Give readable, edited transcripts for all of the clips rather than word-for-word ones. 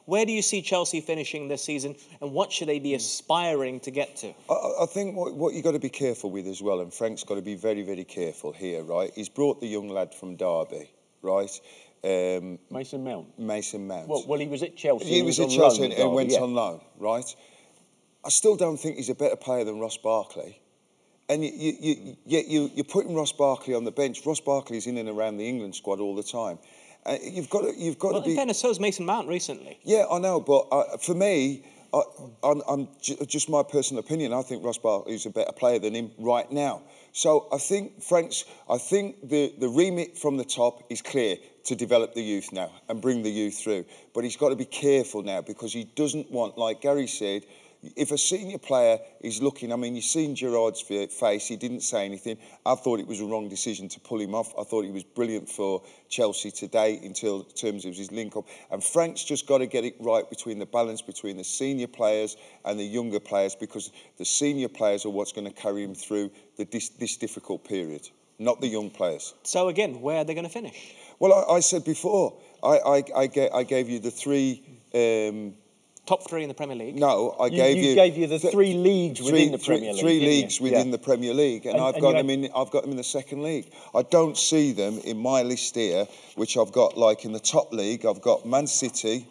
Where do you see Chelsea finishing this season, and what should they be aspiring to get to? I think what you've got to be careful with as well, and Frank's got to be very, very careful here, right? He's brought the young lad from Derby, right? Mason Mount. Mason Mount. Well, he was at Chelsea. He was at Chelsea and went on loan, right? I still don't think he's a better player than Ross Barkley. And you're putting Ross Barkley on the bench. Ross Barkley's in and around the England squad all the time. You've got to be. Well, in fairness, so has Mason Mount recently. Yeah, I know, but for me, I'm just my personal opinion. I think Ross Barkley's a better player than him right now. So I think the remit from the top is clear to develop the youth now and bring the youth through. But he's got to be careful now because he doesn't want, like Gary said, if a senior player is looking, I mean, you've seen Gerrard's face, he didn't say anything. I thought it was a wrong decision to pull him off. I thought he was brilliant for Chelsea today in terms of his link-up. And Frank's just got to get it right between the balance between the senior players and the younger players, because the senior players are what's going to carry him through this difficult period, not the young players. So again, where are they going to finish? Well, I said before, I gave you the three... Top three in the Premier League? No, I gave you the three leagues within the Premier League. Three leagues within the Premier League, and I've got them in the second league. I don't see them in my list here, which I've got like in the top league. I've got Man City,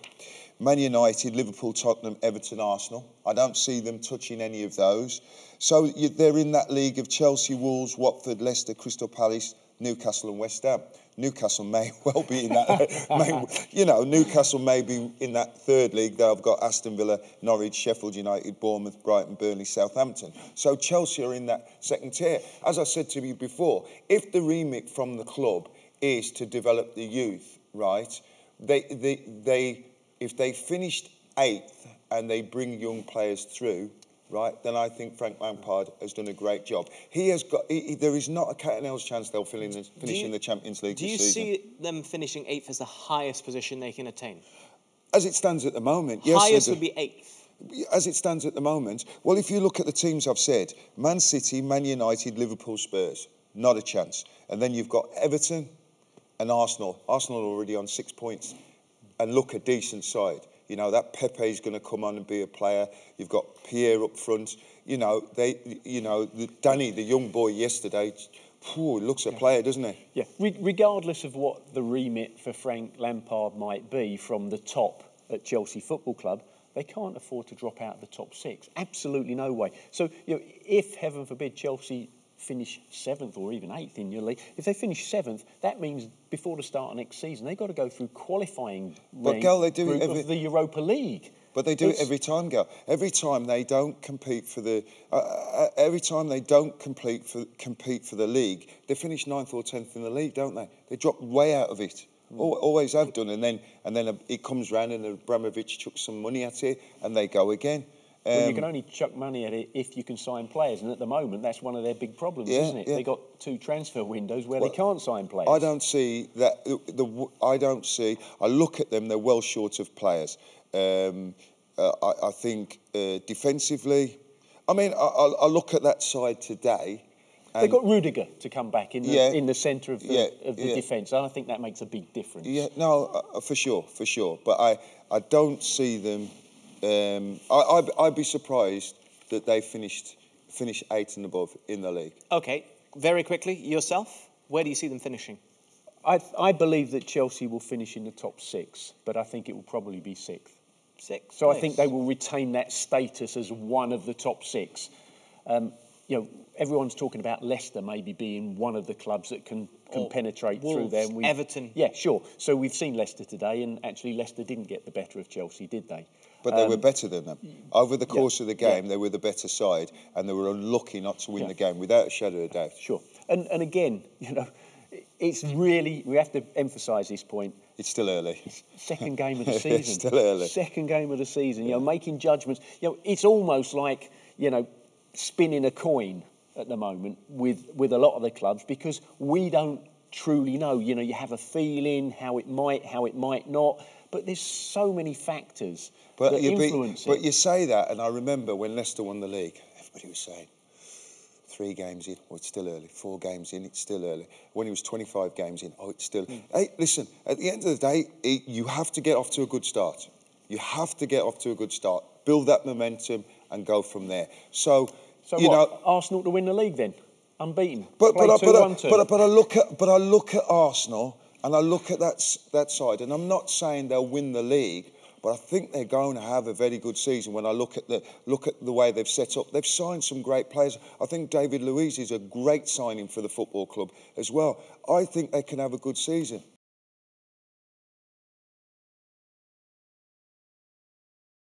Man United, Liverpool, Tottenham, Everton, Arsenal. I don't see them touching any of those. So they're in that league of Chelsea, Wolves, Watford, Leicester, Crystal Palace, Newcastle and West Ham. Newcastle may well be in that, Newcastle may be in that third league. There I've got Aston Villa, Norwich, Sheffield United, Bournemouth, Brighton, Burnley, Southampton. So Chelsea are in that second tier. As I said to you before, if the remit from the club is to develop the youth, right, if they finished 8th and they bring young players through, right, then I think Frank Lampard has done a great job. He has got. There is not a cat and hell's chance they'll finish in the Champions League this season. Do you see them finishing 8th as the highest position they can attain? As it stands at the moment, yes. Highest would be 8th. As it stands at the moment, well, if you look at the teams I've said, Man City, Man United, Liverpool, Spurs, not a chance. And then you've got Everton and Arsenal. Arsenal are already on 6 points and look a decent side. You know, that Pepe's going to come on and be a player. You've got Pierre up front. Danny, the young boy yesterday, looks a player, doesn't he? Yeah, regardless of what the remit for Frank Lampard might be from the top at Chelsea Football Club, they can't afford to drop out of the top 6. Absolutely no way. So, if, heaven forbid, Chelsea finish 7th or even 8th in your league, if they finish 7th, that means before the start of next season they've got to go through qualifying of the Europa League. But they do it every time, Gal. Every time they don't compete for the, compete for the league, they finish 9th or 10th in the league, don't they? They drop way out of it. Always have done, and then it comes round and Abramovich chucks some money at it, and they go again. Well, you can only chuck money at it if you can sign players, and at the moment that's one of their big problems, isn't it? Yeah. They got 2 transfer windows where they can't sign players. I don't see that. I look at them; they're well short of players. I think defensively, I mean, I look at that side today. They've got Rudiger to come back in the centre of the defence. I think that makes a big difference. Yeah, no, for sure. But I don't see them. I'd be surprised that they finish 8th and above in the league. Okay, very quickly, yourself, where do you see them finishing? I believe that Chelsea will finish in the top 6, but I think it will probably be 6th. So I think they will retain that status as one of the top 6. Everyone's talking about Leicester maybe being one of the clubs that can penetrate Wolves, through there. Everton. Yeah, sure. So we've seen Leicester today, and actually Leicester didn't get the better of Chelsea, did they? But they were better than them. Over the course of the game, they were the better side, and they were unlucky not to win the game, without a shadow of doubt. Sure. And again, it's really, we have to emphasise this point. It's still early. Second game of the season. It's still early. Second game of the season. Making judgments. It's almost like, spinning a coin at the moment with a lot of the clubs, because we don't truly know. You have a feeling how it might not. But there's so many factors that influence it. But you say that, and I remember when Leicester won the league, everybody was saying, 3 games in, it's still early. 4 games in, it's still early. When he was 25 games in, it's still... Hey, listen, at the end of the day, you have to get off to a good start. You have to get off to a good start, build that momentum, and go from there. So you know, Arsenal to win the league then, unbeaten. But I look at Arsenal and I look at that side, and I'm not saying they'll win the league, but I think they're going to have a very good season. When I look at the way they've set up, they've signed some great players. I think David Luiz is a great signing for the football club as well. I think they can have a good season.